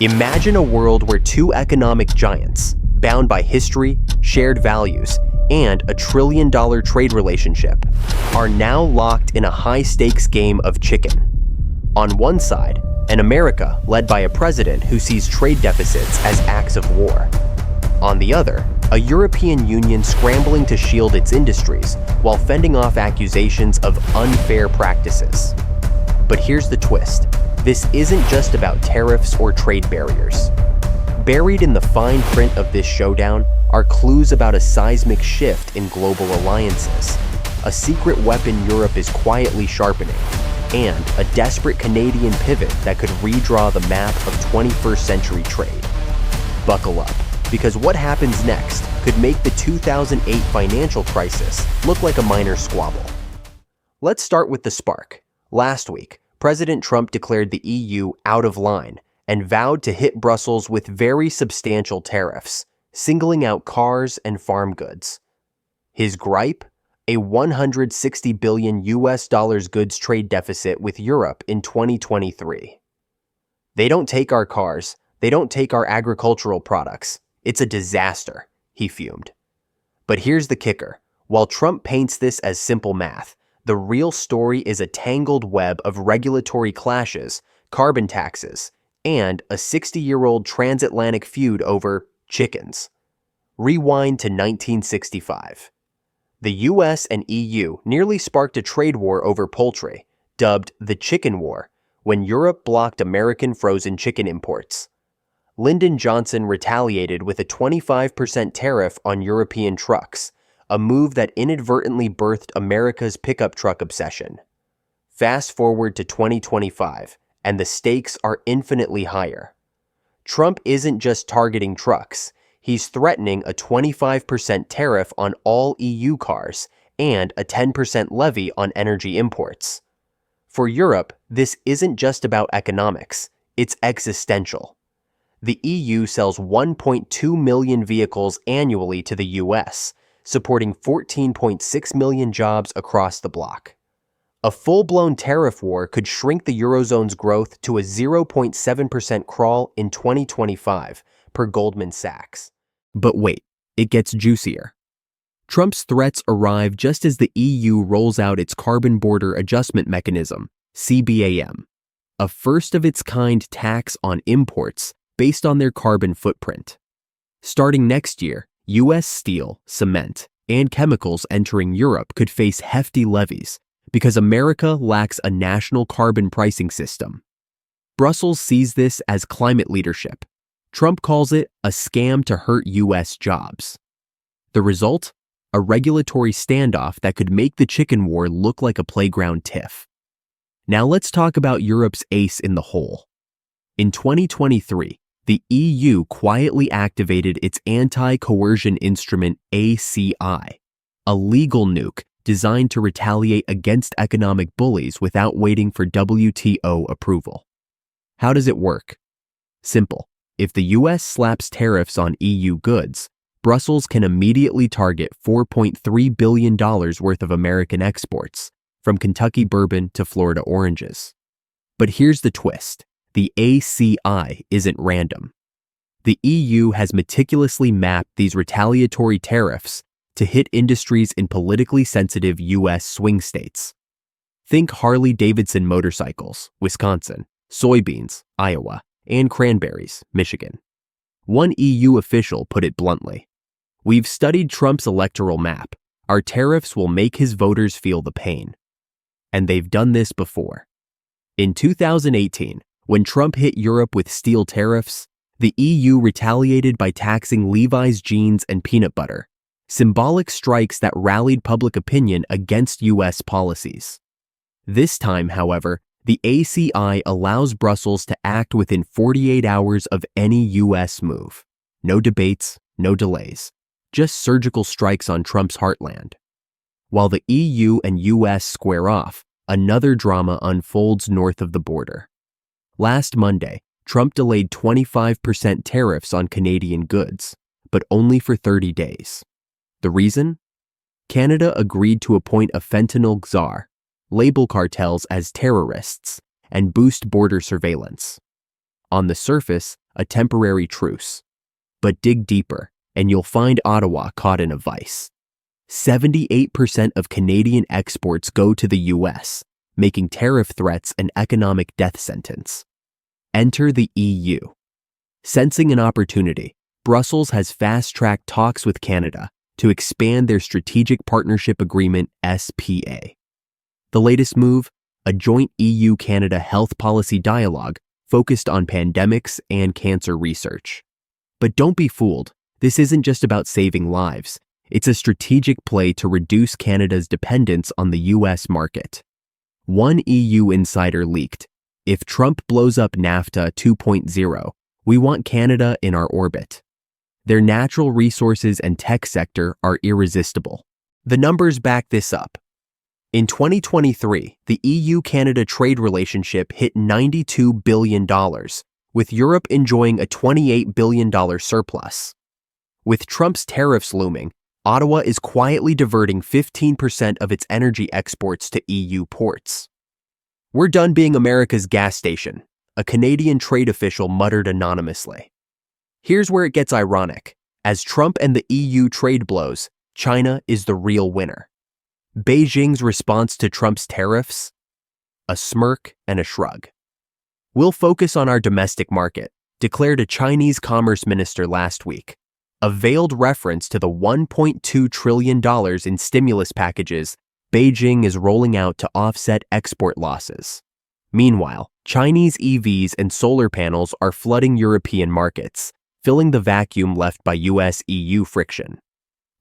Imagine a world where two economic giants, bound by history, shared values, and a trillion-dollar trade relationship, are now locked in a high-stakes game of chicken. On one side, an America led by a president who sees trade deficits as acts of war. On the other, a European Union scrambling to shield its industries while fending off accusations of unfair practices. But here's the twist. This isn't just about tariffs or trade barriers. Buried in the fine print of this showdown are clues about a seismic shift in global alliances, a secret weapon Europe is quietly sharpening, and a desperate Canadian pivot that could redraw the map of 21st century trade. Buckle up, because what happens next could make the 2008 financial crisis look like a minor squabble. Let's start with the spark. Last week, President Trump declared the EU out of line and vowed to hit Brussels with very substantial tariffs, singling out cars and farm goods. His gripe? A $160 billion goods trade deficit with Europe in 2023. They don't take our cars, they don't take our agricultural products. It's a disaster, he fumed. But here's the kicker. While Trump paints this as simple math, the real story is a tangled web of regulatory clashes, carbon taxes, and a 60-year-old transatlantic feud over chickens. Rewind to 1965. The US and EU nearly sparked a trade war over poultry, dubbed the Chicken War, when Europe blocked American frozen chicken imports. Lyndon Johnson retaliated with a 25% tariff on European trucks, a move that inadvertently birthed America's pickup truck obsession. Fast forward to 2025, and the stakes are infinitely higher. Trump isn't just targeting trucks, he's threatening a 25% tariff on all EU cars and a 10% levy on energy imports. For Europe, this isn't just about economics, it's existential. The EU sells 1.2 million vehicles annually to the US, supporting 14.6 million jobs across the bloc. A full-blown tariff war could shrink the Eurozone's growth to a 0.7% crawl in 2025, per Goldman Sachs. But wait, it gets juicier. Trump's threats arrive just as the EU rolls out its Carbon Border Adjustment Mechanism, CBAM, a first-of-its-kind tax on imports based on their carbon footprint. Starting next year, U.S. steel, cement, and chemicals entering Europe could face hefty levies because America lacks a national carbon pricing system. Brussels sees this as climate leadership. Trump calls it a scam to hurt U.S. jobs. The result? A regulatory standoff that could make the chicken war look like a playground tiff. Now let's talk about Europe's ace in the hole. In 2023, the EU quietly activated its anti-coercion instrument ACI, a legal nuke designed to retaliate against economic bullies without waiting for WTO approval. How does it work? Simple. If the US slaps tariffs on EU goods, Brussels can immediately target $4.3 billion worth of American exports, from Kentucky bourbon to Florida oranges. But here's the twist. The ACI isn't random. The EU has meticulously mapped these retaliatory tariffs to hit industries in politically sensitive U.S. swing states. Think Harley-Davidson motorcycles, Wisconsin, soybeans, Iowa, and cranberries, Michigan. One EU official put it bluntly. We've studied Trump's electoral map. Our tariffs will make his voters feel the pain. And they've done this before. In 2018, when Trump hit Europe with steel tariffs, the EU retaliated by taxing Levi's jeans and peanut butter, symbolic strikes that rallied public opinion against U.S. policies. This time, however, the ACI allows Brussels to act within 48 hours of any U.S. move. No debates, no delays, just surgical strikes on Trump's heartland. While the EU and U.S. square off, another drama unfolds north of the border. Last Monday, Trump delayed 25% tariffs on Canadian goods, but only for 30 days. The reason? Canada agreed to appoint a fentanyl czar, label cartels as terrorists, and boost border surveillance. On the surface, a temporary truce. But dig deeper, and you'll find Ottawa caught in a vice. 78% of Canadian exports go to the US, making tariff threats an economic death sentence. Enter the EU. Sensing an opportunity, Brussels has fast-tracked talks with Canada to expand their Strategic Partnership Agreement (SPA). The latest move, a joint EU-Canada health policy dialogue focused on pandemics and cancer research. But don't be fooled, this isn't just about saving lives. It's a strategic play to reduce Canada's dependence on the US market. One EU insider leaked, "If Trump blows up NAFTA 2.0, we want Canada in our orbit." Their natural resources and tech sector are irresistible. The numbers back this up. In 2023, the EU-Canada trade relationship hit $92 billion, with Europe enjoying a $28 billion surplus. With Trump's tariffs looming, Ottawa is quietly diverting 15% of its energy exports to EU ports. "We're done being America's gas station," a Canadian trade official muttered anonymously. Here's where it gets ironic. As Trump and the EU trade blows, China is the real winner. Beijing's response to Trump's tariffs? A smirk and a shrug. "We'll focus on our domestic market," declared a Chinese commerce minister last week. A veiled reference to the $1.2 trillion in stimulus packages Beijing is rolling out to offset export losses. Meanwhile, Chinese EVs and solar panels are flooding European markets, filling the vacuum left by US-EU friction.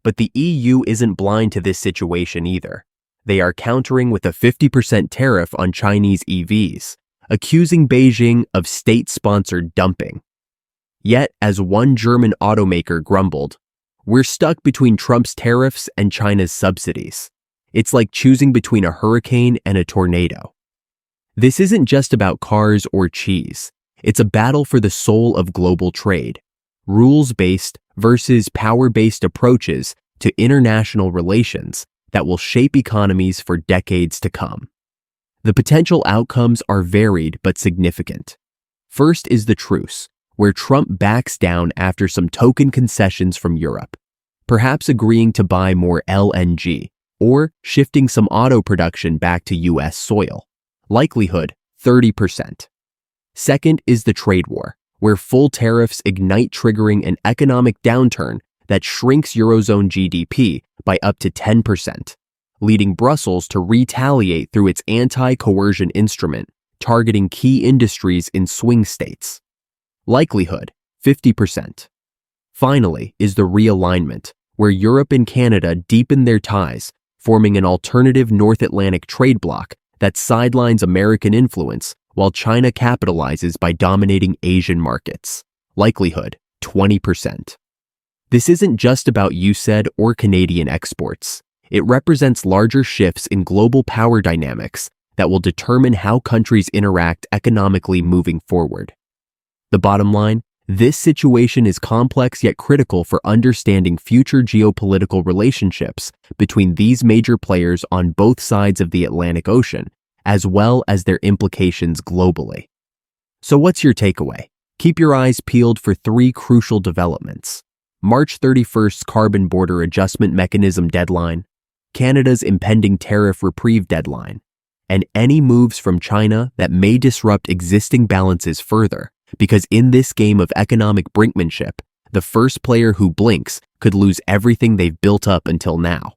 But the EU isn't blind to this situation either. They are countering with a 50% tariff on Chinese EVs, accusing Beijing of state-sponsored dumping. Yet, as one German automaker grumbled, "We're stuck between Trump's tariffs and China's subsidies. It's like choosing between a hurricane and a tornado." This isn't just about cars or cheese. It's a battle for the soul of global trade. Rules-based versus power-based approaches to international relations that will shape economies for decades to come. The potential outcomes are varied but significant. First is the truce, where Trump backs down after some token concessions from Europe, perhaps agreeing to buy more LNG or shifting some auto production back to US soil. Likelihood, 30%. Second is the trade war, where full tariffs ignite, triggering an economic downturn that shrinks Eurozone GDP by up to 10%, leading Brussels to retaliate through its anti-coercion instrument, targeting key industries in swing states. Likelihood, 50%. Finally is the realignment, where Europe and Canada deepen their ties, forming an alternative North Atlantic trade bloc that sidelines American influence while China capitalizes by dominating Asian markets. Likelihood, 20%. This isn't just about USAID or Canadian exports. It represents larger shifts in global power dynamics that will determine how countries interact economically moving forward. The bottom line, this situation is complex yet critical for understanding future geopolitical relationships between these major players on both sides of the Atlantic Ocean, as well as their implications globally. So what's your takeaway? Keep your eyes peeled for three crucial developments: March 31st's Carbon Border Adjustment Mechanism deadline, Canada's impending tariff reprieve deadline, and any moves from China that may disrupt existing balances further, because in this game of economic brinkmanship, the first player who blinks could lose everything they've built up until now.